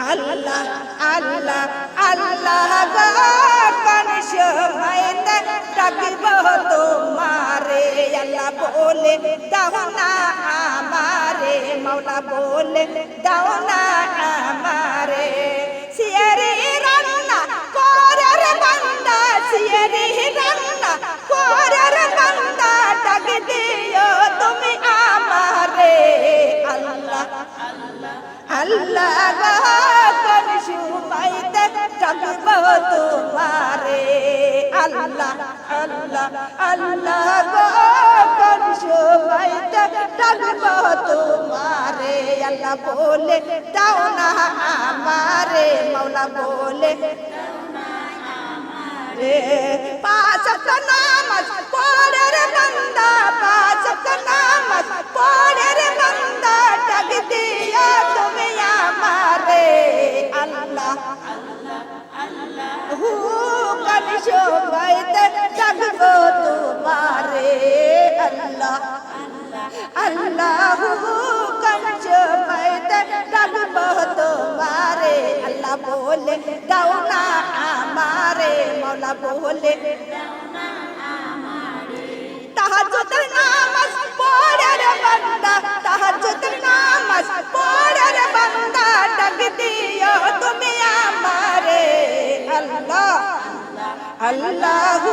আল্লাহ আল্লাহ আল্লাহ গো কোন সময়তে ডাকব তোমারে আল্লাহ বলে দাও না আমারে মাওলা বলে দাও না আমারে সিয়ারে রান্না করার বান্দা সিয়ারে রান্না করার বান্দা ডাক দিও তুমি আমারে আল্লাহ আল্লাহ গো কোন সময়তে ডাকব তোমারে আল্লাহ আল্লাহ আল্লাহ গো কোন সময়তে ডাকব তোমারে আল্লাহ বলে দাও না আমারে মাওলা বলে পাঁচ ওয়াক্ত নামাজ পড়ে রে বান্দা পাঁচ ওয়াক্ত নামাজ পড়ে রে বান্দা ডাক দিও তুমি আমারে আল্লাহ হু কোন সময়তে ডাকব তোমারে আল্লাহ আল্লাহ কোন সময়তে ডাকব তোমারে আল্লাহ বলে দাও না আমারে মাওলা বলে তাহাজ্জুদের নামাজ পড়ে রে বান্দা তাহাজ্জুদের নামাজ পড়ে রে বান্দা ডাক দিও তুমি আমারে আল্লাহ আল্লাহ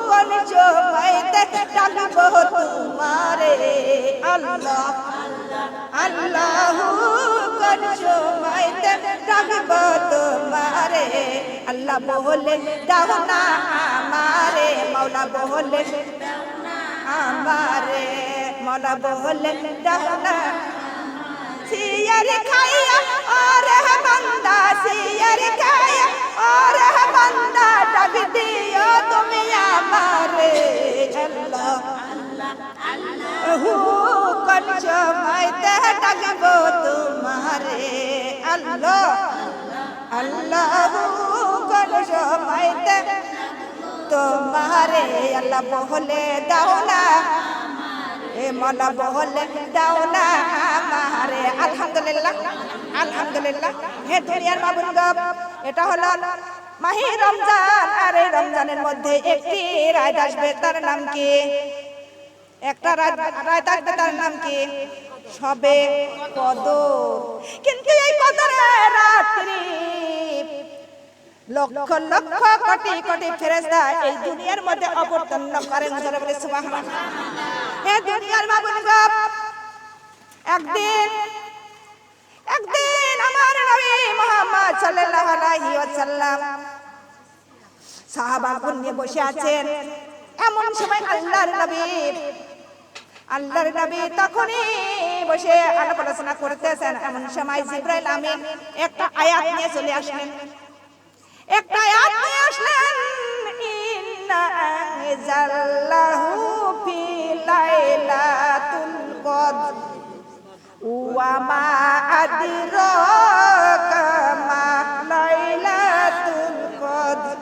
কোন সময়তে ডাকব তোমারে আল্লাহ আল্লাহ কোন সময়তে ডাকব তোমারে আল্লাহ বলে দাও না আমারে মাওলা বলে আমারে মাওলা বলে দাও না সিয়ার খাইয়া ওরে বান্দা সিয়ার খাইয়া ওরে বান্দা ডাক দিও তুমি আমারে আল্লাহ আল্লাহ কোন সময়তে ডাকব তোমারে আল্লাহ আল্লাহ কোন সময়তে তোমারে আল্লাহ বলে দাও না এ মাওলা বলে দাও না আমারে আলহামদুলিল্লাহ আলহামদুলিল্লাহ হে দুনিয়ার মাবুদ গো এটা হলো মাহে রমজান আর এই রমজানের মধ্যে একটি রাত আসবে তার নাম কি একটা রাত আসবে তার নাম কি শবে কদর কিন্তু এই কদরের রাত্রি লক্ষ লক্ষ কোটি কোটি ফেরেশতা এই দুনিয়ার মধ্যে অবতীর্ণ করেন যারা বলে সুবহানাল্লাহ হে দুনিয়ার মাবুদ গো একদিন আমার নবী মুহাম্মদ সাল্লাল্লাহু আলাইহি ওয়াসাল্লাম সাহাবাগণ নিয়ে বসে আছেন এমন সময় আল্লাহর নবী তখনই বসে আলাপ আলোচনা করতেছেন এমন সময় জিবরাইল আমিন একটা আয়াত নিয়ে চলে আসলেন একটা আয়াত নিয়ে আসলেন ইন্না আনজালনাহু ফি লাইলাতুল কদর ওয়া মা আদরাকা মা লাইলাতুল কদর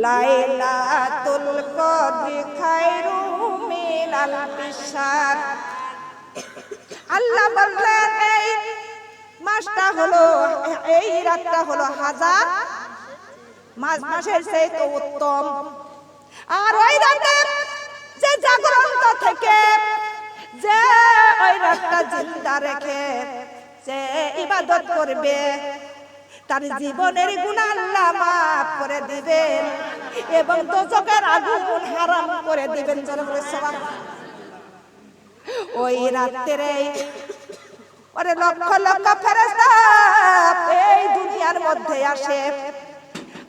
লাইলাতুল কদর খায়রুম মিন আলফি শাহর আল্লাহ বললেন এই মাসটা হলো এই রাতটা হলো হাজার মাসের চেয়ে উত্তম আর ওই রাতে যে জাগরন্ত থেকে যে ওই রাতটা জিন্দা রেখে যে ইবাদত করবে তার জীবনের গুনাহ আল্লাহ মাফ করে দিবেন এবং দোজখের আগুন হারাম করে দিবেন জনগণের সুবহানাল্লাহ ওই রাতে ওরে লক্ষ লক্ষ ফেরেশতা এই দুনিয়ার মধ্যে আসে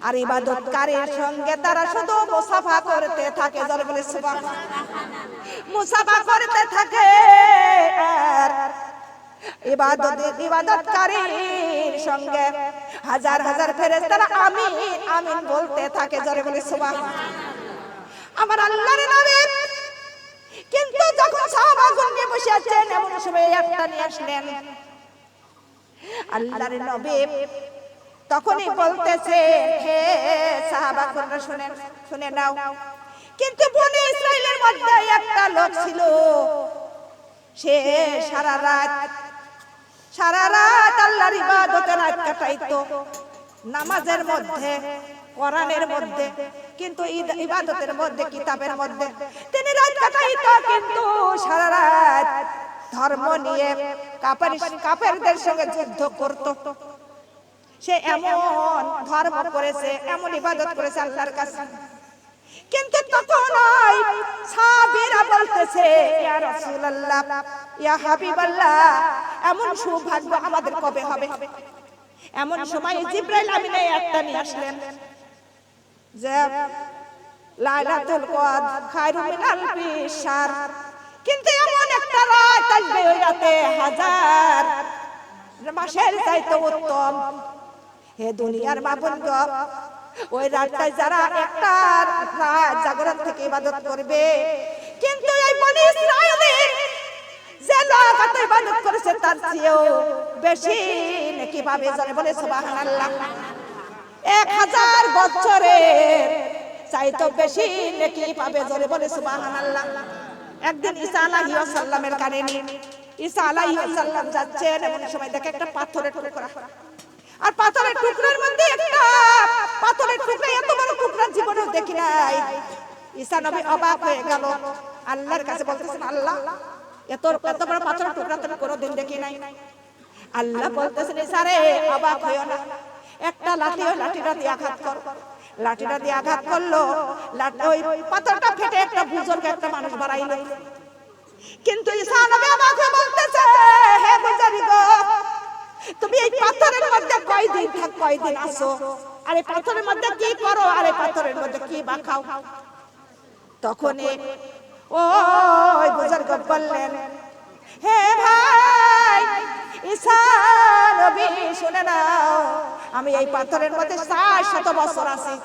আর ইবাদতকারীর সঙ্গে তারা শুধু মুসাফা করতে থাকে জনগণের সুবহানাল্লাহ মুসাফা করতে থাকে আর ইবাদতকারীর সঙ্গে হাজার হাজার ফেরেশতারা আমিন আমিন বলতে থাকে জোরে বলে সুবহানাল্লাহ আমার আল্লাহর নবী কিন্তু যখন সাহাবাগণ নিয়ে বসে আছেন এমন সময় একটা নিয়ে আসলেন আল্লাহর নবী তখনই বলতেছে হে সাহাবাগণ শুনেন শুনে নাও কিন্তু বনি ইসরাইলের মধ্যে একটা লোক ছিল সে সারা রাত আল্লাহর ইবাদতে কাটাইতো নামাজের মধ্যে, কোরআনের মধ্যে, কিন্তু ইবাদতের মধ্যে, কিতাবের মধ্যে তিনি রাত কাটাইতো। কিন্তু সারা রাত ধর্ম নিয়ে কাফেরদের সঙ্গে যুদ্ধ করত। সে এমন ধর্ম করেছে, এমন ইবাদত করেছে আল্লাহর কাছে। কিন্তু তখন সাহাবীরা বলতেছে, ইয়া রাসূলুল্লাহ, ইয়া হাবিবাল্লাহ, এমন সৌভাগ্য আমাদের কবে হবে? এমন সময় জিবরাইল আমিন একটা নিয়ে আসলেন যে লাইলাতুল কদর খায়রুম মিন আলফি শাহর, কিন্তু এমন একটা রাত আসবে ওই রাতে হাজার মাসের চাইতে উত্তম। হে দুনিয়ার মাবুদগো, ওই রাতটায় যারা একটা রাত জাগরণ থেকে ইবাদত করবে, কিন্তু এই বনি ইসরাইলের যে লোক এত ইবাদত করেছে তার চেয়েও বেশি নেকি পাবে। জোরে বলে সুবহানাল্লাহ। 1000 বছরের চাইতে বেশি নেকি পাবে। জোরে বলে সুবহানাল্লাহ। একদিন ঈসা আলাইহিস সালামের কাহিনী, ঈসা আলাইহিস সালাম যাচ্ছেন, এমন সময় দেখে একটা পাথরের টুকরা, আর পাথরের টুকরার মধ্যে একটা পাথরের টুকরা, এত বড় টুকরা জীবনেও দেখি নাই। ঈসা নবী অবাক হয়ে গেল, আল্লাহর কাছে বলতেছেন, আল্লাহ এত বড় পাথরের টুকরা তো কোনোদিন দেখি নাই। আল্লাহ বলতেছেন, ঈসা রে অবাক হইও না, একটা লাঠিটা দিয়ে আঘাত কর। লাঠিটা দিয়ে আঘাত করলো, ওই পাথরটা ফেটে একটা বুজুর্গ একটা মানুষ বাড়াইলো। কিন্তু ঈসা নবী অবাক হয়ে বলতেছে, হে বুজুর্গ, তুমি এই পাথরের মধ্যে কয়দিন আসো, আর এই পাথরের মধ্যে কি করো, আর এই পাথরের মধ্যে কি বা খাও? তখন ওই বুজুর্গ বললেন, হে ভাই ঈসা নবী, শুনে নাও, আমি এই পাথরের মধ্যে 400 বছর আছি।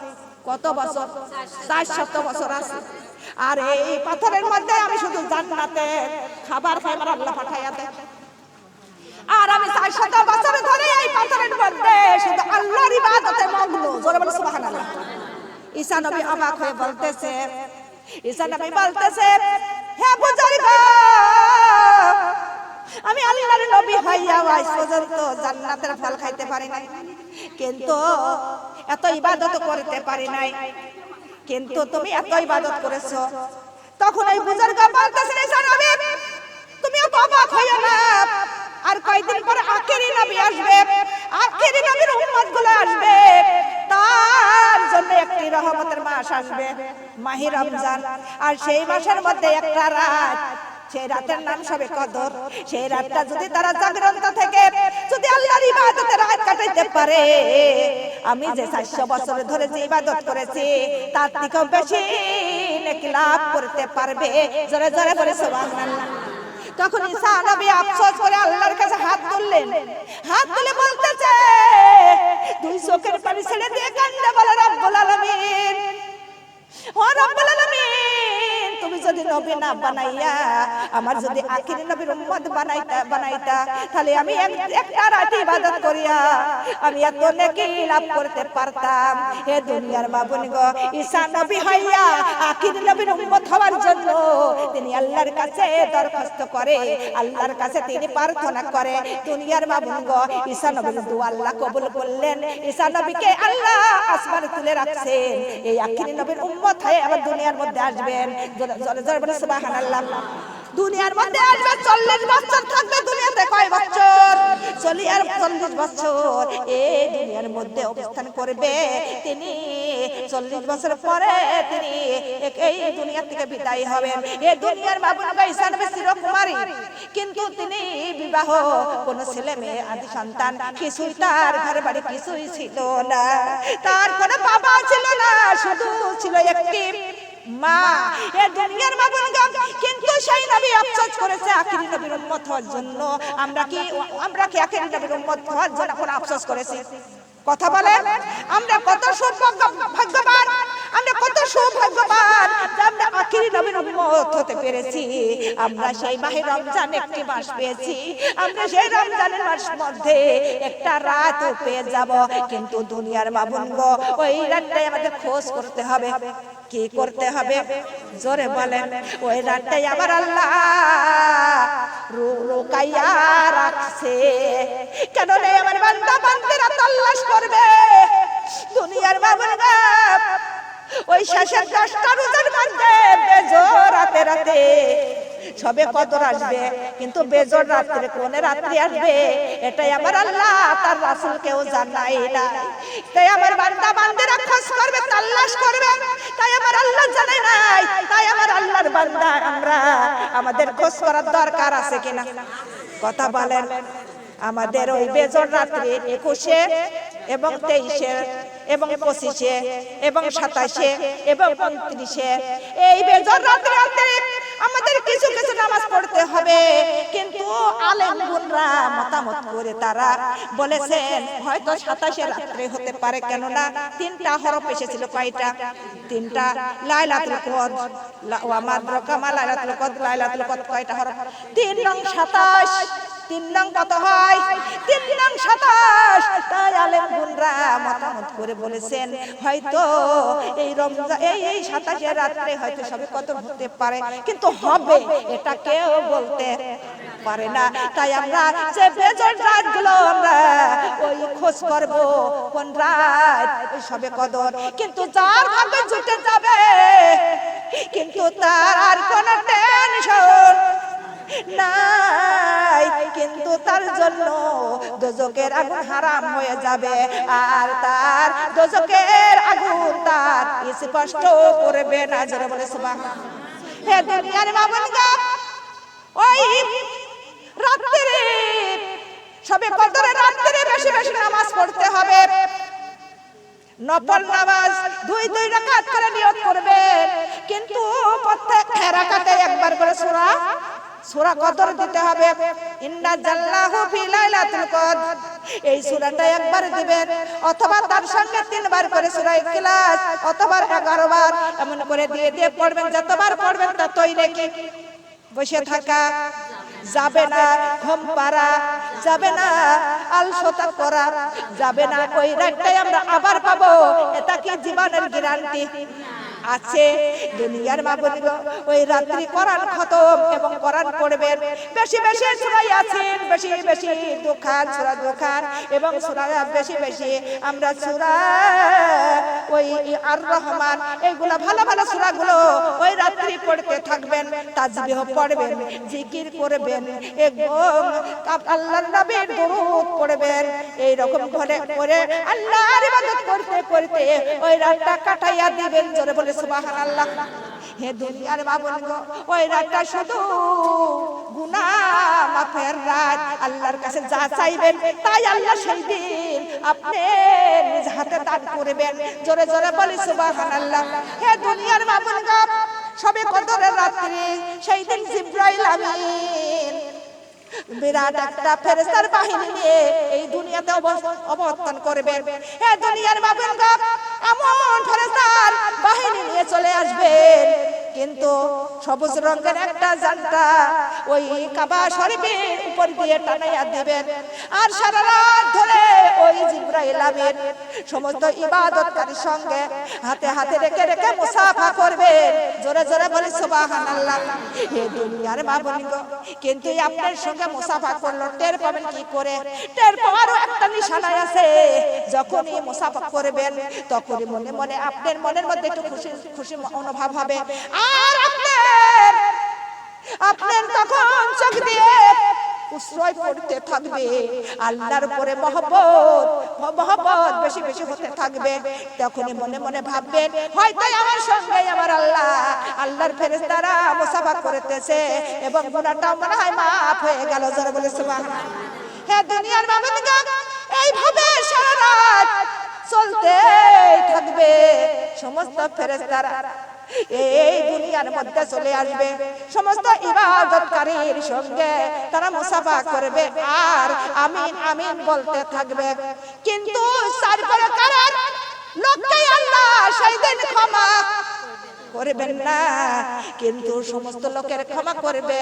কত বছর? 400 বছর আছি। আর এই পাথরের মধ্যে আমি শুধু জান্নাতে খাবার খাই, আমার আল্লাহ পাঠাইয়া দেয়। আর আমি 400 বছর ধরে এই পাথরের মধ্যে শুধু আল্লাহর ইবাদতে মগ্ন। জোরে বলে সুবহানাল্লাহ। ঈসা নবী অবাক হয়ে বলতেছে, হে বুজুর্গ, আমি আল্লাহর নবী হইয়া আজ পর্যন্ত জান্নাতের ফল খাইতে পারি নাই, কিন্তু এত ইবাদত করতে পারি নাই, কিন্তু তুমি এত ইবাদত করেছো। তখন এই বুজুর্গ বলতেছেন, ঈসা নবী, তুমি এত অবাক হইও না, আর কয়েকদিন পরে আখেরি নবী আসবে, আখেরি নবীর উম্মতগুলো আসবে, তার জন্য একটি রহমতের মাস আসবে, মাহে রমজান। আর সেই মাসের মধ্যে একটা রাত, সেই রাতের নাম সবে কদর। সেই রাতটা যদি তারা জাগরন্ত থেকে যদি আল্লাহর ইবাদতে রাত কাটাইতে পারে, আমি যে 400 বছর ধরে যে ইবাদত করেছি তার থেকেও বেশি নেকি লাভ করতে পারবে। জোরে জোরে বলে সুবহানাল্লাহ। তখন ঈসা নবী আফসোস করে আল্লাহর কাছে হাত তুললেন, হাত তুলে বলতেছে, দুই চোখের পানি ছেড়ে দিয়ে কান্দে বলে, রব্বুল আলামিন, ও রব্বুল আলামিন, তুমি যদি নবী না বানাইয়া আমার যদি আখিরি নবীর উম্মত বানাইতা, তাহলে আমি একটা রাত ইবাদত করিয়া আমি এত নেকি লাভ করতে পারতাম। হে দুনিয়ার মাবুনগো, ঈসা নবী হইয়া আখিরি নবীর উম্মত হওয়ার জন্য তিনি আল্লাহর কাছে দরখাস্ত করে, আল্লাহর কাছে তিনি প্রার্থনা করে। দুনিয়ার মাবুনগো, ঈসা নবীর দোয়া আল্লাহ কবুল করলেন। ঈসা নবীকে আল্লাহ আসমানে তুলে রাখছেন, এই আখিরি নবীর উম্মত হয়ে আবার দুনিয়ার মধ্যে আসবেন। জোরে জোরে বলে সুবহানাল্লাহ। দুনিয়ার মধ্যে আসবে, 40 বছর থাকবে দুনিয়াতে। কয় বছর? 40 বছর এই দুনিয়ার মধ্যে অবস্থান করবে। তিনি 40 বছর পরে তিনি এই দুনিয়া থেকে বিদায় হবেন। এই দুনিয়ার মাবুনগো, ঈসা নবী চিরকুমারী, কিন্তু তিনি বিবাহ, কোন ছেলে মেয়ে আদি সন্তান কিছুই, তার ঘর বাড়ি কিছুই ছিল না, তার কোনো বাবা ছিল না, শুধু ছিল একটি মা। এই দুনিয়ার মাবুনগো, কিন্তু সেই নবী আফসোস করেছে আখিরি নবীর উম্মত হওয়ার জন্য। আমরা কি আখিরি নবীর উম্মত হওয়ার জন্য কোন আফসোস করেছি? কথা বলেন, আমরা কত সৌভাগ্যবান, আমরা কত সৌভাগ্যবান যে আমরা আখিরি নবীর উম্মত হতে পেরেছি। আমরা সেই মাহে রমজান একটি মাস পেয়েছি, আমরা সেই রমজানের মাস মধ্যে একটা রাতও পেয়ে যাব। কিন্তু দুনিয়ার মাবুনগো, ওই রাতটাই আমাদের খোঁজ করতে হবে। কি করতে হবে? জোরে বলেন। ওই রাতটাই আবার আল্লাহ রুকাইয়া রাখছে। কেন রে আমার বান্দা বান্দিরা সবে কদর আসবে, কিন্তু বেজোড় রাত্রে কোন রাত্রি আসবে এটাই আমার আল্লাহ তার রাসূলকেও জানাই না। তাই আমার বান্দা বান্দিরা খোঁজ করবে, তালাশ করবে, তাই আমার আল্লাহ জানে নাই। তাই আমার আল্লাহর বান্দা আমরা আমাদের খোঁজ করার দরকার আছে কিনা কথা বলেন। আমাদের ওই বেজোড় রাত্রি 21 এবং 23 এবং 25 এবং 27 এবং 29 এই বেজোড় রাত্রি আমাদের কিছু কিছু নামাজ পড়তে হবে। কিন্তু আলেমগণরা মতামত করে তারা বলেছেন হয়তো 27 রাত্রে হতে পারে, কেননা 3টা হরফ এসেছিল। কয়টা? 3টা। লাইলাতুল কদর, ওয়া মাদরাকা মা লাইলাতুল কদর, লাইলাতুল কদর কয়টা হরফ? 3 নং 27। 3 নং কত হয়? 3 নং 27। তাই আলেমগণরা মতামত করে বলেছেন হয়তো এই রমজান এই 27 রাত্রে হয়তো সবে কদর হতে পারে, কিন্তু হবে এটা কেউ বলতে পারে না। তাই আমরা যে বেজোড় রাতগুলো আমরা ওই খোঁজ করব কোন রাত সবে কদর, কিন্তু যার ভাগ্যে জুটে যাবে কিন্তু তার আর কোনো টেনশন নাই, কিন্তু তার জন্য দোজখের আগুন হারাম হয়ে যাবে, আর তার দোজখের আগুন তার স্পষ্ট করবে না। জোরে বলে সুবহানাল্লাহ। হে দুনিয়ার বাবনগা, ওই রাত্রে সবে কদরের রাত্রে বেশি বেশি নামাজ পড়তে হবে। নফল নামাজ 2 রাকাত করে নিয়ত করবেন, কিন্তু প্রত্যেক রাকাতে একবার করে সূরা কদর দিতে হবে। ইন্না জাল্লাহু ফি লাইলাতুল কদর, এই সূরাটা একবার দিবেন, অথবা তার সঙ্গে 3 বার করে সূরা ইখলাস, অথবা 11 বার এমন করে দিয়ে দিয়ে পড়বেন। যতবার পড়বেন ততই নেকি। বসে থাকা যাবে না, ঘুম পাড়া যাবে না, আলসতা করা যাবে না। ওই রাতটাই আমরা আবার পাবো, এটা কি জীবনের গ্যারান্টি আছে? দুনিয়ার মাবুদগণ, ওই রাত্রি কোরআন খতম এবং কোরআন পড়বেন, বেশি বেশি সূরা ইয়াসিন, বেশি বেশি দুখান সূরা দুখান, এবং সূরা বেশি বেশি আমরা সূরা ওই আর রহমান, এইগুলা ভালো ভালো সূরাগুলো ওই রাত্রি পড়তে থাকবেন। তাসবিহ পড়বেন, জিকির করবেন, এবং আল্লাহর নবীর দরুদ পড়বেন। এই রকম করে করে আল্লাহর ইবাদত করতে করতে ওই রাতটা কাটাইয়া দিবেন। জোরে বলে সুবহানাল্লাহ। হে দুনিয়ার বাবনগো, ওই রাতটা শুধু গুনাহ মাফের রাত। আল্লাহর কাছে যা চাইবেন তাই আল্লাহ সেই দিন আপনি নিজ হাতে দান করবেন। জোরে জোরে বলি সুবহানাল্লাহ। হে দুনিয়ার বাবনগো, সবে কদরের রাত্রি সেই দিন জিবরাইল আমিন বিরাট একটা ফেরেশতার বাহিনী নিয়ে এই দুনিয়াতে অবতরণ করবেন। হে দুনিয়ার বাবনগো, এমন ফেরেশতার বাহিনী নিয়ে চলে আসবেন, কিন্তু সবুজ রঙের একটা জান্তা ওই কাবা শরীফের উপর দিয়ে টানাইয়া দিবেন, আর সারা রাত ধরে ওই জিবরাইল আমিন সমস্ত ইবাদতকারীর সঙ্গে হাতে হাতে রেখে রেখে মুসাফা করবেন। জোরে জোরে বলি সুবহানাল্লাহ। হে দুনিয়ার বাবনগো, কিন্তু আপনার সঙ্গে মুসাফা করলো টের পাবেন কি করে? টের পাওয়ারও একটা নিশানা আছে। যখনই মুসাফা করবেন তখনই মনে মনে আপনার মনের মধ্যে একটু খুশি খুশি অনুভব হবে, আর আপনার তখন চোখ দিয়ে উৎসয় পড়তে থাকবে, আল্লাহর উপরে মহব্বত বেশি বেশি হতে থাকবে। তখনই মনে মনে ভাববেন হয়তো আমার সঙ্গে আমার আল্লাহর ফেরেশতারা মুসাফা করতেছে, এবং গুনাহটা মনে হয় মাফ হয়ে গেল। জোরে বলে সুবহানাল্লাহ। হে দুনিয়ার বাবনগো, এইভাবে সারা রাত চলতে থাকবে। সমস্ত ফেরেশতারা এই দুনিয়ার মধ্যে চলে আসবে, সমস্ত ইবাদতকারীর সঙ্গে তারা মুসাফা করবে, আর আমিন আমিন বলতে থাকবে। কিন্তু চার প্রকারের লোককে আল্লাহ সেই দিন ক্ষমা করবেন না, কিন্তু সমস্ত লোকের ক্ষমা করবে।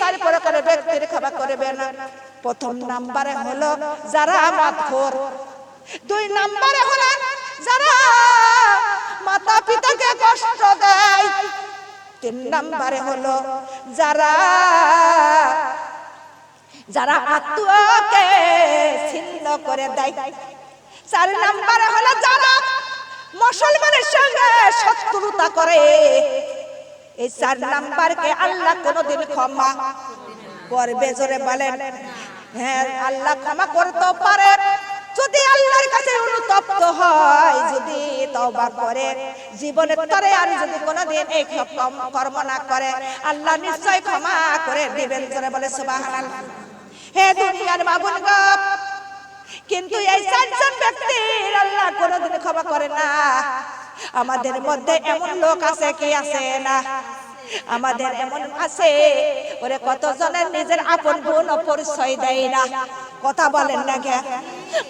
চার প্রকারের ব্যক্তির ক্ষমা করবে না। প্রথম নাম্বারে হলো যারা মাতখোর, 2 নম্বরে হলো যারা মাতা পিতাকে কষ্ট দেয়, 3 নম্বরে হলো যারা আত্মীয়কে ছিন্ন করে দেয়, 4 নম্বরে হলো যারা মুসলমানের সঙ্গে শত্রুতা করে। এই 4 নাম্বারকে আল্লাহ কোনোদিন ক্ষমা করবে? জোরে বলেন। হ্যাঁ, আল্লাহ ক্ষমা করতে পারে যদি আল্লাহর কাছে অনুতপ্ত হয়, যদি তওবা করে জীবনের তরে আর যদি কোনোদিন এই কর্ম না করে, আল্লাহ নিশ্চয় ক্ষমা করে দিবেন। জোরে বলে সুবহানাল্লাহ। হে দুনিয়ার মাবুদ গো, কিন্তু এই 4 জন ব্যক্তির আল্লাহ কোনোদিন ক্ষমা করে না। আমাদের মধ্যে এমন লোক আছে কি আছে না? আমাদের এমন আছে ওরে কতজনের নিজের আপন বোন পরিচয় দেয় না। কথা বলেন না কে?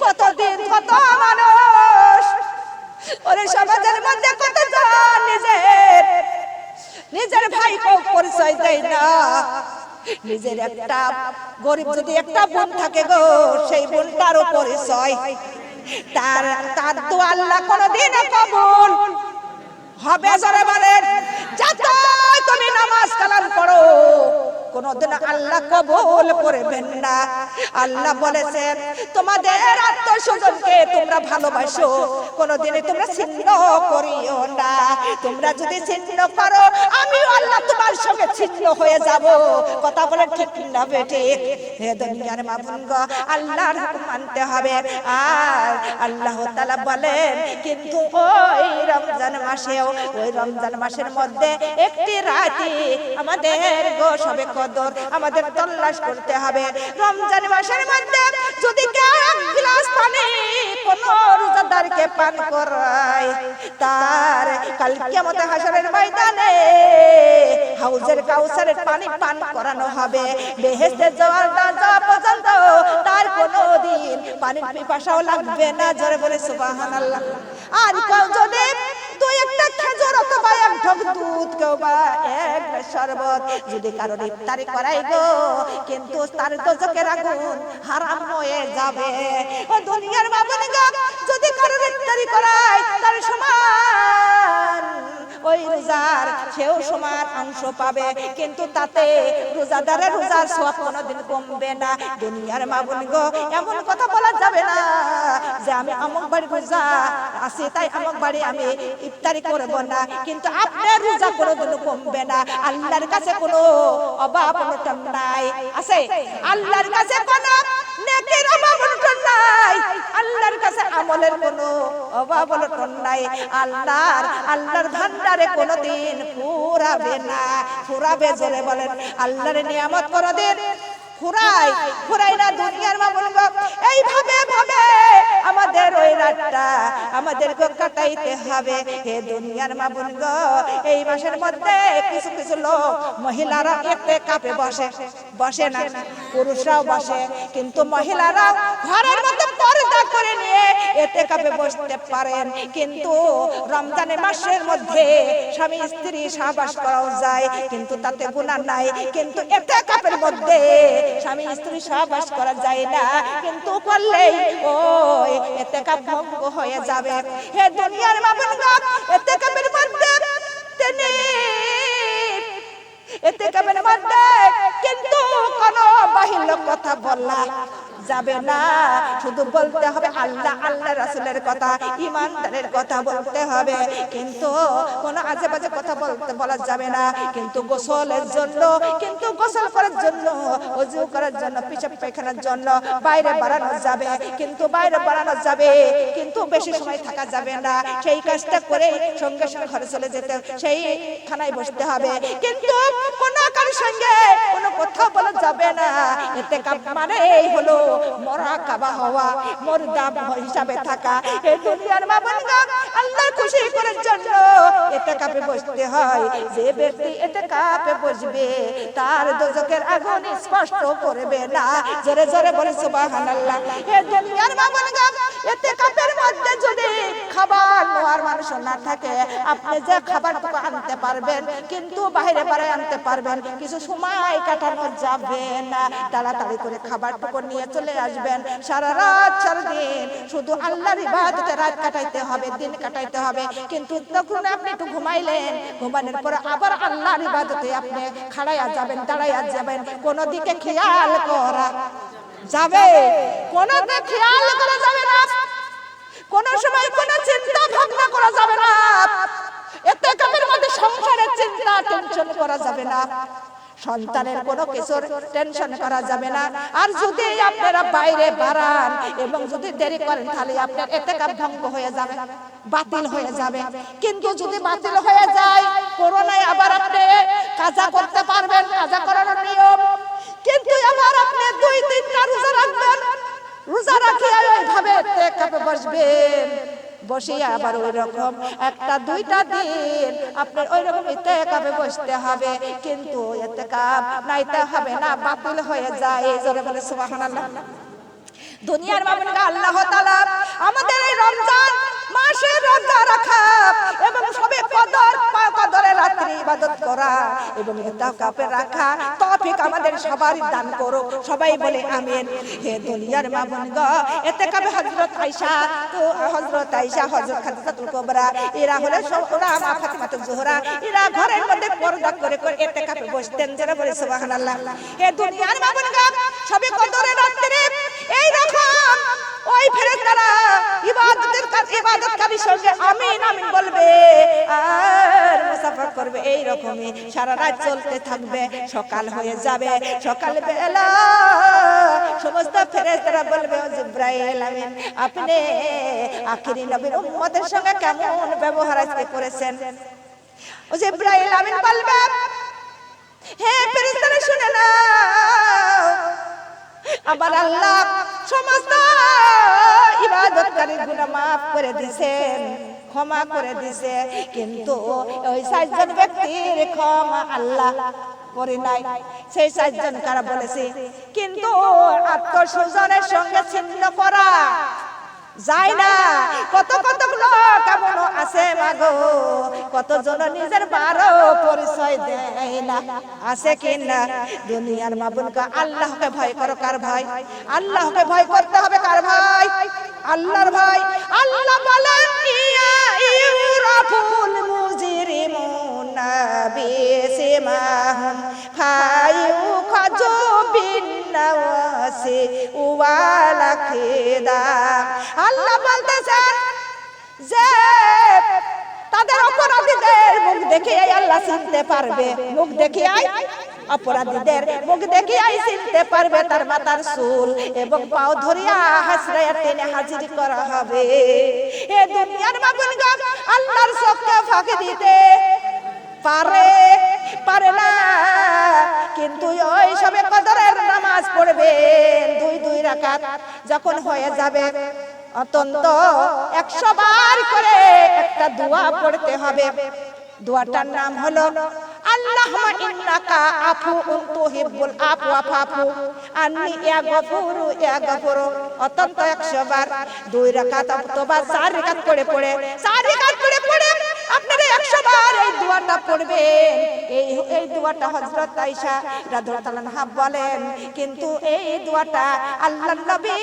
কতদিন কত মানুষ ওরে সমাজের মধ্যে কতজন নিজের ভাইকে পরিচয় দেয় না। নিজের একটা গরিব যদি একটা বোন থাকে গো, সেই বোনটারও পরিচয় তার তো আল্লাহ কোনদিন কবুল হবে? জোরে বলেন। যত তুমি নামাজ কালাম পড়ো, কোনদিন আল্লাহ কবুল করবেন না। আল্লাহ বলেছেন তোমাদের আত্মস্বজনকে তোমরা ভালোবাসো, কোনদিন তোমরা ছিন্ন করিও না। তোমরা যদি ছিন্ন করো, আমিও আল্লাহ তোমার সঙ্গে ছিন্ন হয়ে যাব। কথা বলে ঠিক না বেটি? হে দুনিয়ার মাবুদ, আল্লাহর হুকুম মানতে হবে। আর আল্লাহ তাআলা বলেন, কিন্তু ওই রমজান মাসেও, ওই রমজান মাসের মধ্যে একটি রাতে আমাদের গো সবে কদর আমাদের তল্লাশ করতে হবে। রমজান মাসের মধ্যে যদি কেউ 1 গ্লাস পানি কোন রোজাদারকে পান করায়, তার কাল কিয়ামতে হাশরের ময়দানে হাউজের কাউসারের পানি পান করানো হবে। বেহেশতে যাওয়ার দরজা পর্যন্ত তার কোনদিন পানির পিপাসাও লাগবে না। জোরে বলে সুবহানাল্লাহ। আর কেউ যদি 2-1টা খেজুর অথবা 1 ঢোক দুধ, কেউ বা 1 গ্লাস শরবত যদি কারোর ইফতারি করাই গো, কিন্তু তার দোজখের আগুন হারাম হয়ে যাবে। ও দুনিয়ার মাবুদ গো, যদি কারোর ইফতারি করায়, তার সমান ওই রোজার সেও সমান অংশ পাবে, কিন্তু তাতে রোজাদারের রোজার সওয়াব কোনোদিন কমবে না। দুনিয়ার মাবুদ গো, এমন কথা বলা যাবে না যে আমি অমুক বাড়ি রোজা আছি তাই অমুক বাড়ি আমি ইফতারি করব না, কিন্তু আপনার রোজা কোনোদিন কমবে না। আল্লাহর কাছে কোনো অভাব অনটন নাই। আছে আল্লাহর কাছে কোনো নেকির অভাব অনটন নাই। আল্লাহর কাছে আমলের কোনো অভাব অনটন নাই। আল্লাহর ভান্ডারে কোনোদিন ফুরাবে না। ফুরাবে? জোরে বলেন। আল্লাহর নিয়ামত কোনোদিন ফুরাই না। দুনিয়ার মাবুদ গো, এইভাবে ভাবে আমাদের ওই রাতটা আমাদেরকে কাটাইতে হবে। হে দুনিয়ার মাবুদ গো, এই মাসের মধ্যে কিছু কিছু লোক মহিলারা ইতিকাফে বসে না, পুরুষরাও বসে, কিন্তু মহিলারা ঘরের মধ্যে পর্দা করে নিয়ে ইতিকাফে বসতে পারেন। কিন্তু রমজানের মাসের মধ্যে স্বামী স্ত্রী সহবাস করাও যায়, কিন্তু তাতে গুনাহ নাই। কিন্তু ইতিকাফের মধ্যে স্বামী স্ত্রী সহবাস করা যায় না, কিন্তু করলেই ওই ইতিকাফ ভঙ্গ হয়ে যাবে। হে দুনিয়ার মাবুদ গো, ইতিকাফের মধ্যে কিন্তু কোনো বাহির কথা বলা যাবে না। শুধু বলতে হবে আল্লাহ আল্লাহ রাসূলের কথা, ঈমানদারের কথা বলতে হবে, কিন্তু কোনো আজে বাজে কথা বলা যাবে না। কিন্তু গোসলের জন্য, কিন্তু গোসল করার জন্য, ওযু করার জন্য, পেশাব পায়খানার জন্য বাইরে বাড়ানো যাবে, কিন্তু বাইরে বাড়ানো যাবে, কিন্তু বেশি সময় থাকা যাবে না। সেই কাজটা করে সঙ্গে সঙ্গে ঘরে চলে যেতে, সেই খানায় বসতে হবে, কিন্তু কোনো কারোর সঙ্গে কোনো কথা বলা যাবে না। ইতিকাফ মানে এই হলো মুরাকাবা হওয়া, মুর্দা হিসাবে থাকা। এই দুনিয়ার মাবুদ গো, আল্লাহর খুশি করার জন্য ইতিকাফে বসতে হয়। যে ব্যক্তি ইতিকাফে বসবে, তার দোজখের আগুন স্পষ্ট করবে না। জোরে জোরে বলে সুবহানাল্লাহ। এই দুনিয়ার মাবুদ গো, ইতিকাফের মধ্যে যদি খাবার নেওয়ার মানুষ না থাকে, আপনি যে খাবারটুকু আনতে পারবেন, কিন্তু বাইরে আনতে পারবেন, কিছু সময় কাটানো যাবে না। তাড়াতাড়ি করে খাবারটুকু নিয়ে চলে আসবেন। সারা রাত সারা দিন শুধু আল্লাহর ইবাদতে রাত কাটাইতে হবে, দিন কাটাইতে হবে, কিন্তু তখন আপনি একটু ঘুমাইলেন, ঘুমানোর পরে আবার আল্লাহর ইবাদতে আপনি খাড়াইয়া যাবেন, দাঁড়াইয়া যাবেন, কোনো দিকে খেয়াল করা যাবে, কোনো দিকে খেয়াল করা যাবে না, কোনো সময় কোনো চিন্তা ভাবনা করা যাবে না। ইতিকাফের মধ্যে সংসারের চিন্তা টেনশন করা যাবে না, সন্তানের কোনো কিছুর টেনশন করা যাবে না। আর যদি আপনারা বাইরে বাড়ান এবং যদি দেরি করেন তাহলে আপনার ইতিকাফ ভঙ্গ হয়ে যাবে, বাতিল হয়ে যাবে। কিন্তু যদি বাতিল হয়ে যায় করোনায় আবার আপনি কাজা করতে পারবেন, কাজা করার নিয়ম। কিন্তু আবার আপনি 2-3টা রোজা রাখবেন, রোজা রাখিয়া ওইভাবে ইতিকাফে বসবেন, বসিয়া আবার ওই রকম 1-2টা দিন আপনার ওই রকম ইতিকাফে বসতে হবে। কিন্তু ইতিকাফ নাইতে হবে না, বাতিল হয়ে যায়। জোরে বলে সুবহানাল্লাহ। দুনিয়ার মামুনগা আল্লাহ তাআলা আমাদের এই রমজান মাসে রোজা রাখা এবং সবে কদরের রাত্রি ইবাদত করা এবং ইতিকাফে রাখা তৌফিক আমাদের সবারই দান করো। সবাই বলে আমিন। হে দুনিয়ার মামুনগা, ইতিকাফে হযরত আয়েশা, হযরত খাদিজাতুল কুবরা, এরা হলো ওরা মা ফাতিমাতুজ জোহরা, এরা ঘরের মধ্যে পর্দা করে করে ইতিকাফে বসতেন। যারা বলে সুবহানাল্লাহ। হে দুনিয়ার মামুনগা, সবে কদরের রাত্রি এই রকম ওই ফেরেশতারা ইবাদতকারীর সঙ্গে আমিন আমিন বলবে আর মুসাফা করবে। এই রকমই সারা রাত চলতে থাকবে। সকাল হয়ে যাবে, সকাল বেলা সমস্ত ফেরেশতারা বলবে ও জিবরাইল আমিন, আপনি আখিরি নবীর উম্মতের সঙ্গে কেমন ব্যবহার আজকে করেছেন? ও জিবরাইল আমিন বলবে, হে ফেরেশতারা শুনে নাও, আমার আল্লাহ সমস্ত ইবাদতকারীর গুনাহ maaf করে দিয়েছেন, ক্ষমা করে দিয়েছে। কিন্তু ওই 4 জন ব্যক্তির ক্ষমা আল্লাহ করে নাই। সেই 4 জন কারা বলেছে? কিন্তু আত্মস্বজনের সঙ্গে ছিন্ন করা যায় না। কত কত লোক এমন আছে মাগো, কতজন নিজের বারো পরিচয় দেয় না, আছে কি না? দুনিয়ার মাবুনকা আল্লাহকে ভয় করো। কার ভয়? আল্লাহকে ভয় করতে হবে। কার ভয়? আল্লাহর ভয়। আল্লাহ বলেন ইয়া ইউরাফুল মুজরিমুনা বিসিমাহুম ফায়ুখাজু বিন্নাওয়াসি ওয়ালাকিদা। আল্লাহ বলতেছেন যে তাদের অপরাধীদের মুখ দেখে আল্লাহ চিনতে পারবে। মুখ দেখে অপরাধীদের মুখ দেখে চিনতে পারবে। তার মাথার চুল এবং পাও ধরিয়া হাসরায়া টেনে হাজির করা হবে। এ দুনিয়ার মাগুনগা আল্লাহর চোখকে ফাঁকি দিতে পারে না। কিন্তু ওই সবে কদরের নামাজ পড়বেন 2 রাকাত, যখন হয়ে যাবে অন্তত 100 বার করে একটা দোয়া পড়তে হবে। দোয়াটার নাম হলো আল্লাহুম্মা ইন্নাকা আফুউন তুহিব্বুল আফওয়া ফাফু আন্নী ইয়া গফুরু ইয়া গফুরু। অন্তত 100 বার 2 রাকাত অথবা 4 রাকাত করে 4 রাকাত করে আপনারা 100 বার এই দোয়াটা পড়বেন। এই দোয়াটা হযরত আয়েশা রাদিয়াল্লাহু আনহা বলেন, কিন্তু এই দোয়াটা আল্লাহর নবী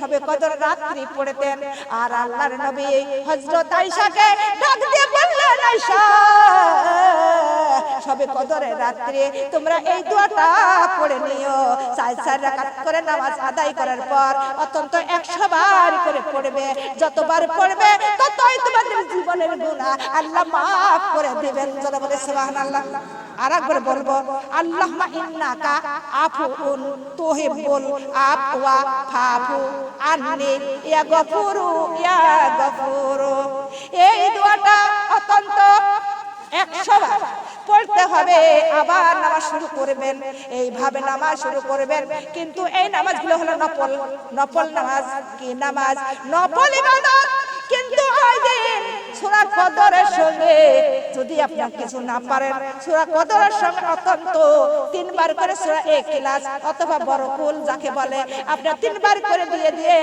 সবে কদর রাত্রি পড়তেন। আর আল্লাহর নবী হযরত আয়েশাকে ডাক দিয়ে বললেন, আয়েশা সবে কদরের রাত্রে তোমরা এই দোয়াটা পড়ে নিও। 4 রাকাত করে নামাজ আদায় করার পর অন্তত 100 বার করে পড়বে। যতবার পড়বে ততই তোমাদের জীবনের গুনাহ আল্লাহ maaf করে দিবেন। যারা বলে সুবহানাল্লাহ। আরেকবার বলবো, আল্লাহুম্মা ইন্নাকা আফুউন তুহিব্বুল আফওয়া ফাফু আন্নী ইয়া গফুরু ইয়া গফুরু। এই দোয়াটা অত্যন্ত 100 বার পড়তে হবে। আবার নামাজ শুরু করবেন, এইভাবে নামাজ শুরু করবেন। কিন্তু এই নামাজগুলো হলো নফল নামাজ। কি নামাজ? নফল ইবাদত। কিন্তু ওই দিন সূরা কদরের সঙ্গে যদি আপনি কিছু না পারেন, সূরা কদরের সঙ্গে অন্তত 3 বার করে সূরা ইখলাস অথবা বরকুল যাকে বলে আপনি 3 বার করে দিয়ে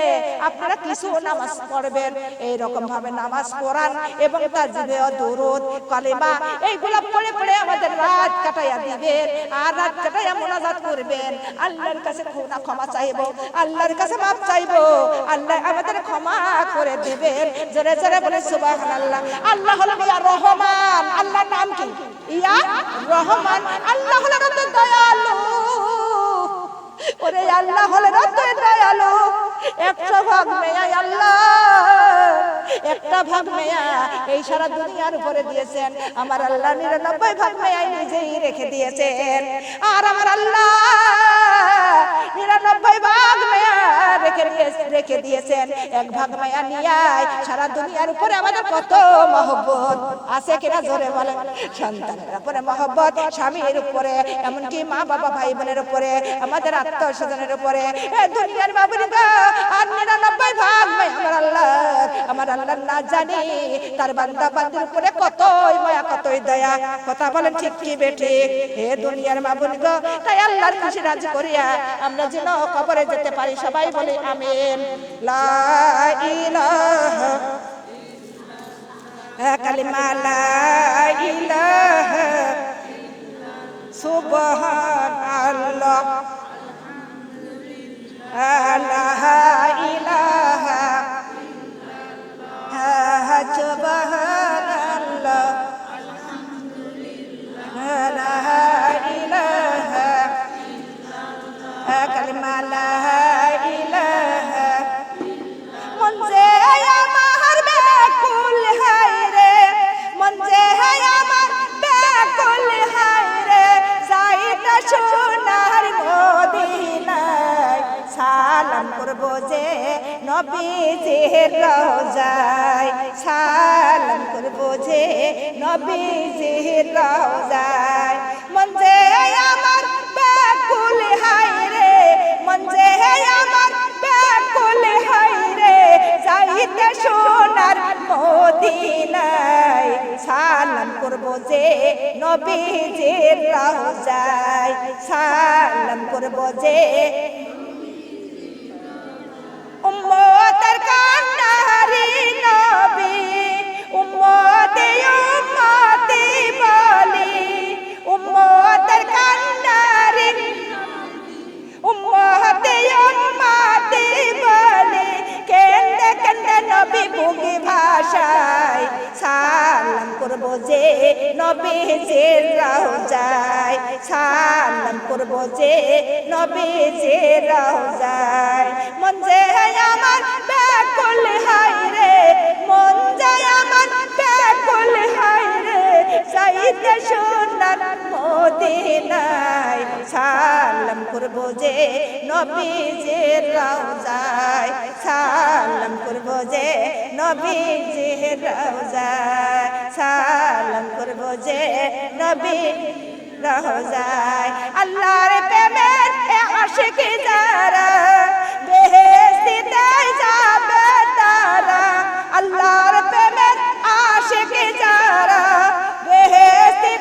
আপনারা কিছু নামাজ পড়বেন। এই রকম ভাবে নামাজ পড়ান এবং তাজবীহ, দুরূদ, কালিমা এইগুলো পড়ে আমাদের রাত কাটাইয়া দিবেন। আর রাত কাটাইয়া মুনাজাত করবেন, আল্লাহর কাছে ক্ষমা চাইবো, আল্লাহর কাছে মাফ চাইবো, আল্লাহ আমাদের ক্ষমা করে দিবেন। জোরে জোরে বলে সুবহানাল্লাহ। আল্লাহ হলো ইয়া রহমান। আল্লাহর নাম কি? ইয়া রহমান। আল্লাহ হলো কত দয়ালু। ওরে আল্লাহ হলো কত দয়ালু। 100 ভাগ মেয়ে আল্লাহ একটা ভাগ মেয়া এই সারা দুনিয়ার উপরে দিয়েছেন, আমার আল্লাহ 99 ভাগ মেয়া নিজেই রেখে দিয়েছেন। আর আমার আল্লাহ 99 ভাগ মেয়া রেখে দিয়েছেন, এক ভাগ মেয়া নিয়ে সারা দুনিয়ার উপরে আমাদের কত মহব্বত আছে কিনা জোরে বলেন। সন্তানের উপরে মহব্বত, স্বামীর উপরে, এমনকি মা বাবা ভাই বোনের উপরে, আমাদের আত্মীয় স্বজনের উপরে, দুনিয়ার বাবুরিগা আর 99 ভাগ আমার আল্লাহ না জানি তার বান্দা বান্দির উপরে কতই মায়া কতই দয়া। কথা বলেন ঠিক কি বেঠিক? হে দুনিয়ার বাবুরিগা, তাই আল্লাহর খুশি রাজি করিয়া আমরা যেন কবরে যেতে পারি, সবাই বলি আমিন। লা ইলাহা কালিমা লা ইলাহা সুবহানাল্লাহ লা ইলাহা সুবহানাল্লাহ লা ইলাহা কালিমা লা ইলাহা। মন যে আমার ব্যাকুল হায় রে, মন যে আমার ব্যাকুল হায় রে, যাইতা সোনার মদিনায়, সালাম করবো যে নবীজির রওজায়, সালাম করবো যে নবীজির রওজায়। মন যে আমার ব্যাকুল হায় রে, মন যে আমার ব্যাকুল হায় রে, যাইতে সোনার মদিনায়, সালাম করবো যে নবীজির রওজায়, সালাম করবো যে। উম্মতের কান্ডারি নবী, উম্মতে উম্মতি বলি, উম্মতের কান্ডারি উম্মতে উম্মতি বলি, কেন্দে কেন্দে নবী বুকে ভাষায়, সালাম করবো যে নবীজির রওজায়, সালাম করবো যে নবীজির রওজায়। মন যে আমার ব্যাকুল হায় রে, মন যে আমার ব্যাকুল হায় রে, যাইতে সোনার মদিনায়, সালাম করবো যে নবীজির রওজায়, সালাম করবো যে নবীজির রওজায়, সালাম করবো যে নবী রওজায়। আল্লাহর প্রেমের আশিক যারা, বেহেশতে যাবে তারা, আল্লাহর প্রেমের আশিক যারা, বেহেশতে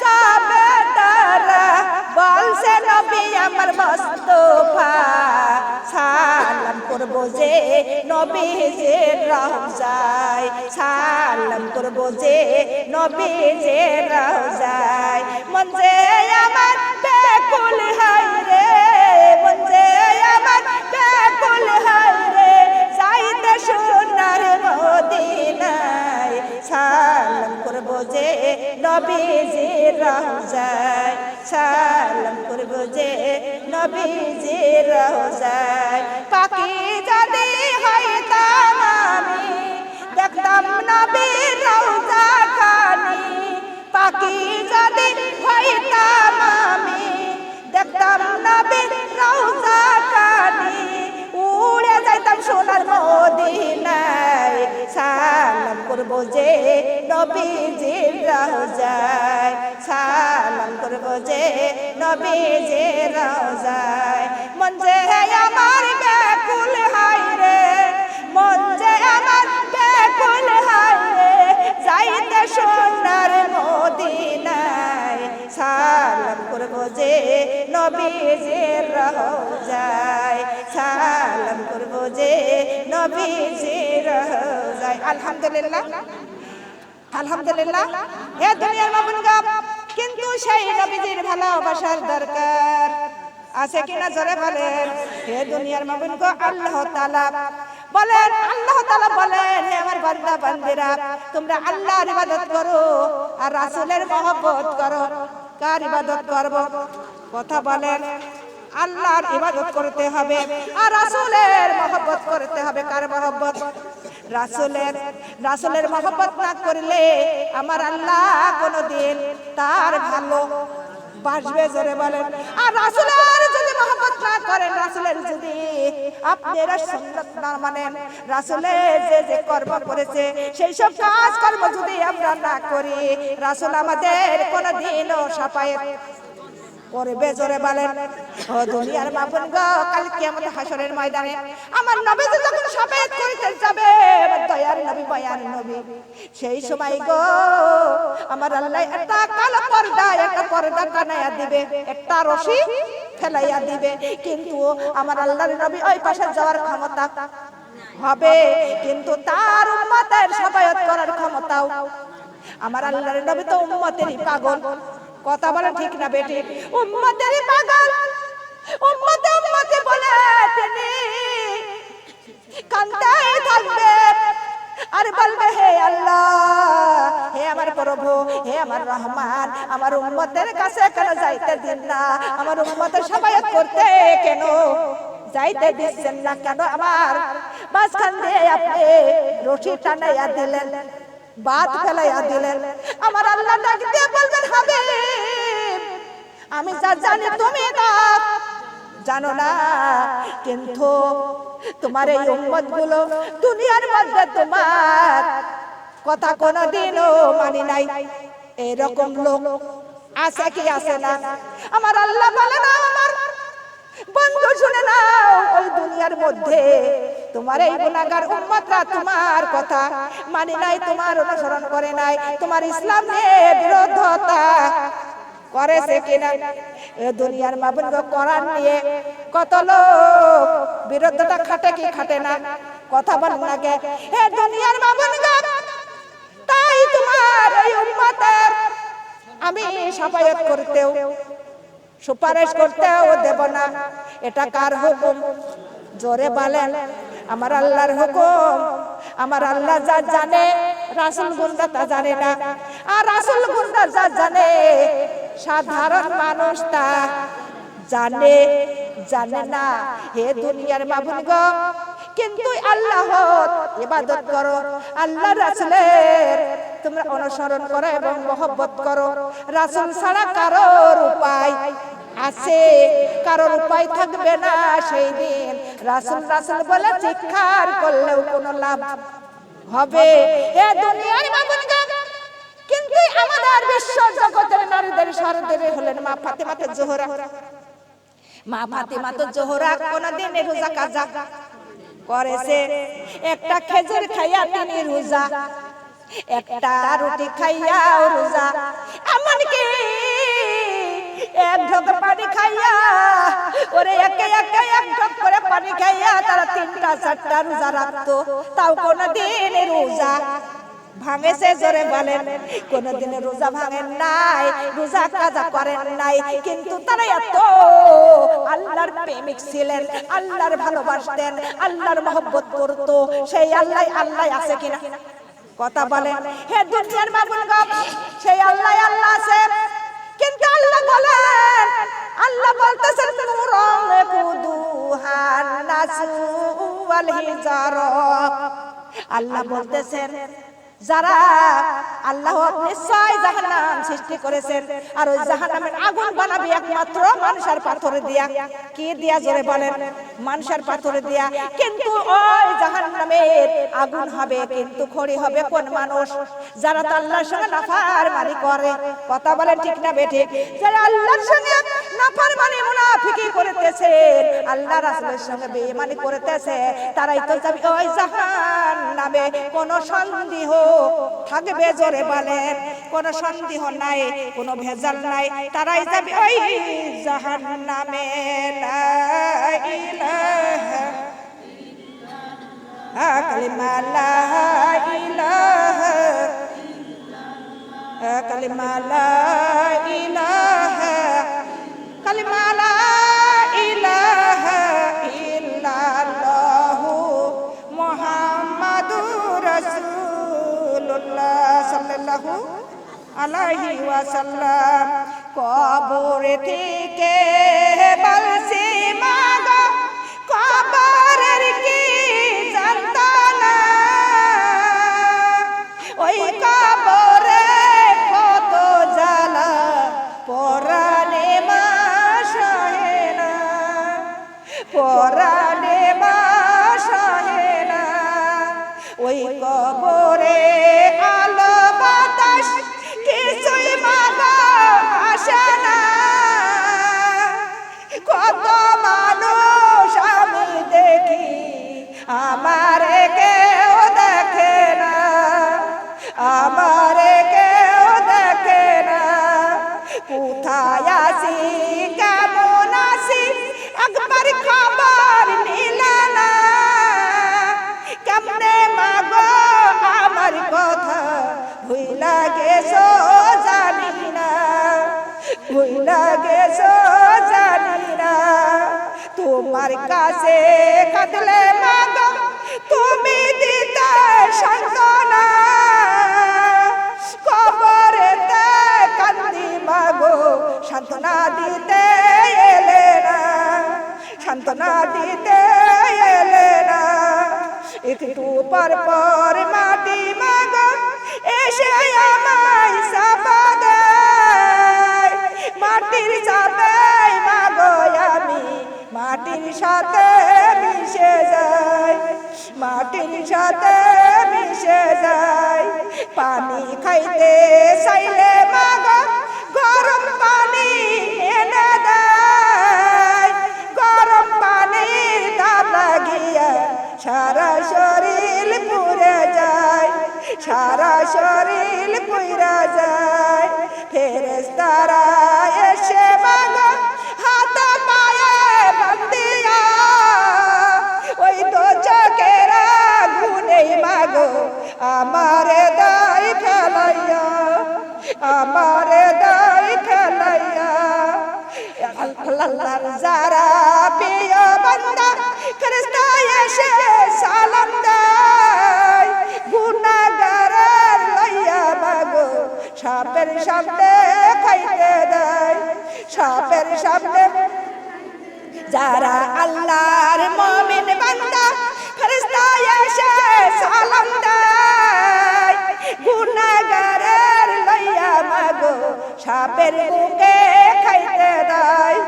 যাবে তারা, বলছে নবী আমার মুস্তাফা, সালাম করবো যে নবীজির রওজায়, সালাম করবো যে নবীজির রওজায়। মন যে আমার ব্যাকুল হায় রে, মন যে আমার ব্যাকুল হায় রে, যাইতে সোনার মদিনায়, সালাম করবো যে নবীজির রওজায়, সালাম করবো যে নবীজির রওজায়। পাকিজা দেহ হইতাম আমি, দেখতাম নবীর রওজা খানি, পাকিজা দেহ হইতাম আমি, দেখতাম নবীর রওজা খানি, উড়ে যাইতাম সোনার মদিনায়, সালাম করবো যে নবীজির রওজায়, সালাম করবো যে নবীজির রওজায়। মন যে আমার ব্যাকুল হায় রে, মন যে আমার ব্যাকুল হায় রে, যাইতে সোনার মদিনায়, সালাম করবো যে নবীজির রওজায়, সালাম করবো যে নবীজির রওজায়। আলহামদুলিল্লাহ, আলহামদুলিল্লাহ। হে দুনিয়ার মামুনগা, কিন্তু সেই নবীজির ভালোবাসার দরকার আছে কিনা জোরে বলেন। হে দুনিয়ার মামুনগো, আল্লাহ তাআলা বলেন, আল্লাহ তাআলা বলেন, হে আমার বান্দা বান্দিরা, তোমরা আল্লাহর ইবাদত করো আর রাসূলের মহব্বত করো। কার ইবাদত করব? কথা বলেন। আল্লাহর ইবাদত করতে হবে আর রাসূলের মহব্বত করতে হবে। কার মহব্বত? রাসূলের। রাসূলের মহব্বত না করলে আমার আল্লাহ কোনদিন তার ভালো বাসবে, জোরে বলেন। আর রাসূলের যদি মহব্বত না করেন, রাসূলের যদি আপনারা সুন্নাত না মানেন, রাসূলের যে যে কর্ম করেছে সেই সব কাজ কর্ম যদি আমরা না করি, রাসূল আমাদের কোনদিনও শাফায়াত করবে, জোরে বলেন। ও দুনিয়ার মাবুন গো, কাল কিয়ামত হাসরের ময়দানে আমার নবী যখন শাফায়াত করতে যাবে, আমার দয়ার নবী বয়ান নবী, সেই সময় গো আমার আল্লাহ একটা কালো পর্দা, একটা পর্দা টানায়া দিবে, একটা রশি ফেলাইয়া দিবে, কিন্তু আমার আল্লাহর নবী ওই পাশে যাওয়ার ক্ষমতা হবে, কিন্তু তার উম্মতের শাফায়াত করার ক্ষমতাও আমার আল্লাহর নবী তো উম্মতেরই পাগল, কথা বলে ঠিক না বেটি? উম্মতেরই পাগল, উম্মতে উম্মতে বলে তিনি কান্দে থাকবে আর বলবে, হে আল্লাহ, হে আমার প্রভু, হে আমার রহমান, আমার উম্মতের কাছে কেন যাইতে দিন না, আমার উম্মতের শাফায়াত করতে কেন যাইতে দিচ্ছেন না, কেন আমার মাঝখান দিয়ে আপনি রশি টানাইয়া দিলেন, বাদ ফেলাইয়া দিলেন। আমার আল্লাহ ডাক দিয়ে বলবেন, হাবিব, আমি যা জানি তুমি তা জানো না, কিন্তু তোমার এই উম্মত গুলো দুনিয়ার মধ্যে তোমার কথা কোনোদিনও মানি নাই, এরকম লোক আছে কি আছে না? আমার আল্লাহ বলে না, আমার বন্ধু শুনে নাও, ওই দুনিয়ার মধ্যে তোমার এই গুনাহগার উম্মতরা তোমার কথা মানি নাই, তোমার অনুসরণ করে নাই, তোমার ইসলাম নিয়ে বিরোধতা করেছে কিনা? দুনিয়ার মাবুন গো, কোরআন নিয়ে কত লোক বিরোধতা খাটে কি খাটে না? কথা বলেন না কে? হে দুনিয়ার মাবুন গো, তাই তোমার এই উম্মতের আমি শাফায়াত করতেও সুপারিশ করতেও দেব না। এটা কার হুকুম? জোরে বলেন। আমার আল্লাহর হুকুম। আমার আল্লাহ যা জানে রাসূল গুনটা তা জানে না, আর রাসূল গুনটা যা জানে সাধারণ মানুষ তা জানে জানে না। হে দুনিয়ার মাবুন গো, কিন্তু আল্লাহর ইবাদত করো, আল্লাহ রাসূলের তোমরা অনুসরণ করো এবং মহব্বত করো। রাসূল ছাড়া কারোর উপায় আছে? কারোর উপায় থাকবে না সেই দিন। রাসূল রাসূল বলে চিৎকার করলেও কোনো লাভ হবে? এ দুনিয়ার মাবুন গো, কিন্তু আমাদের বিশ্ব জগতের নারীদের সর্দারে হলেন মা ফাতেমা জোহরা। মা ফাতেমা জোহরা কোনদিন রোজা কাজা করেছে? একটা খেজুর খাইয়া তিনি রোজা, একটা রুটি খাইয়াও রোজা, এমনকি এক ঢোক পানি খাইয়া, ওরে একে একে এক ঢোক করে পানি খাইয়া তারা 3টা 4টা রোজা রাখতো, তাও কোনদিন রোজা ভাঙেছে? জোরে বলেন। কোনদিন রোজা ভাঙেন নাই, রোজা কাজা করেন নাই, কিন্তু তারা এত আল্লাহর প্রেমিক ছিলেন, আল্লাহর ভালোবাসতেন, আল্লাহর মহব্বত করতো। সেই আল্লাহ আল্লাহ আছে কিনা? কথা বলেন। হে দুনিয়ার মাবুন গো, সেই আল্লাহ আল্লাহ আছে, কিন্তু আল্লাহ বলেন, আল্লাহ বলতেছেন নূরুন কুদুহান নাসু ওয়াল হিজারাত। আল্লাহ বলতেছেন যারা আল্লাহ নিশ্চয় জাহান্নাম সৃষ্টি করেছেন, আর ওই জাহান্নামের আগুন বানাবে একমাত্র মানুষের পাথরে দিয়া। কি দিয়া? জোরে বলেন। মানুষের পাথরে দিয়া। কিন্তু ওই জাহান্নামের আগুন হবে, কিন্তু খড়ি হবে কোন মানুষ? যারা তো আল্লাহর সঙ্গে নাফরমানি করে। কথা বলেন ঠিক না বেঠিক? যারা আল্লাহর সঙ্গে নাফরমানি মুনাফিকি করতেছে, আল্লাহ রাসূলের সঙ্গে বেঈমানি করতেছে, তারাই তো যাবে ওই জাহান্নামে। কোন সন্দেহ থাকবে? জোরে বলেন। কোন সন্দেহ নাই, কোন ভেজাল নাই, তারাই যাবে ওই জাহান্নামে। লা ইলাহা কালিমা, লা ইলাহা কালিমা, লা ইলাহা কালিমা, লা ইলাহা ইল্লাল্লাহু মুহাম্মাদুর রাসূলুল্লাহ সাল্লাল্লাহু আলাইহি ওয়াসাল্লাম। কবর থেকে বলছি মাগো, কবরের কি জানতা না, আমারে কেউ দেখে না, আমারে কেউ দেখে না, কোথায় আছি কেমন আছি একবার খবর নিলে না, কেমনে মাগো আমার কথা ভুইলা গেছো জানি না, ভুইলা গেছো জানি না, তোমার কাছে কাঁদলে মাগো তুমি দিতে সান্ত্বনা, কবরেতে কান্দি মাগো সান্ত্বনা দিতে এলে না, সান্ত্বনা দিতে এলে না, একটু পর পর মাটি মাগো এসে আমায় চাপা দেয়, মাটির চাপে মাগো আমি মাটির সাথে মিশে যাই, মাটির সাথে মিশে যাই, পানি খাইতে চাইলে মাগো গরম পানি এনে দেয়, গরম পানির তাপ লাগিয়া সারা শরীর পুড়ে যায়, সারা শরীর পুড়ে যায়, ফেরেশতারা এসে মাগো হাত পায়ে বান্ধিয়া ওই তো চোখের আগুনে মাগো আমারে দায় ফেলাইয়া, আমারে দায় ফেলাইয়া, আল্লাহর যারা প্রিয় বান্দা ফেরেশতা এসে সালাম দেয়, গুনাহগারের লইয়া মাগো সাপের সামনে খাইতে দেয়, সাপের সামনে যারা আল্লাহর মুমিন বান্দা ফেরেশতা এসে সালাম দেয়, গুনাহগারের লইয়া মাগো সাপের বুকে খাইতে দেয়,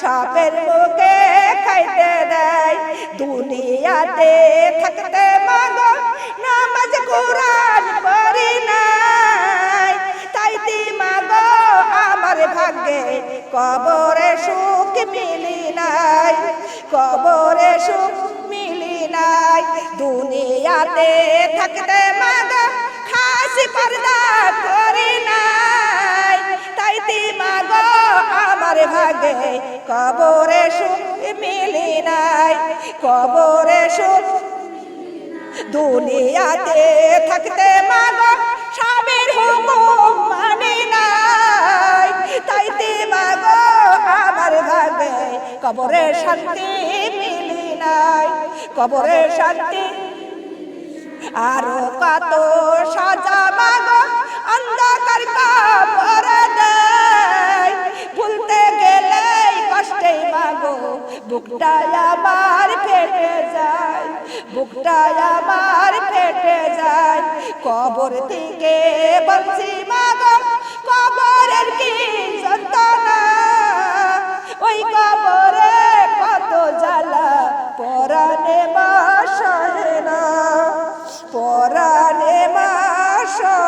সাপের বুকে খাইতে দেয়, দুনিয়াতে থাকতে মাগো নামাজ কোরআন পড়ি নাই, তাইতে মাগো আমার ভাগ্যে কবরে সুখ মিলি নাই, কবরে সুখ মিলি নাই, দুনিয়াতে থাকতে মাগো খাসি পর্দা করি নাই, তাইতে মাগো আমার ভাগ্যে কবরে সুখ মিলি নাই, কবরে সুখ, দুনিয়াতে থাকতে মাগো স্বামীর হুকুম মানি নাই, তাইতে মাগো আমার ভাগ্যে কবরে শান্তি মিলি নাই, কবরে শান্তি, আরো কত সাজা মাগো অন্ধকার কবরে দেয়, ভুলতে গেলে কষ্টে মাগো বুকটা আমার ফেটে যায়, বুকটা আমার ফেটে যায়, কবর থেকে বলছি মাগো কবরের কি যন্ত্রণা, ওই কবরে কত জ্বালা পরাণে বাসে না, পরাণে বাসে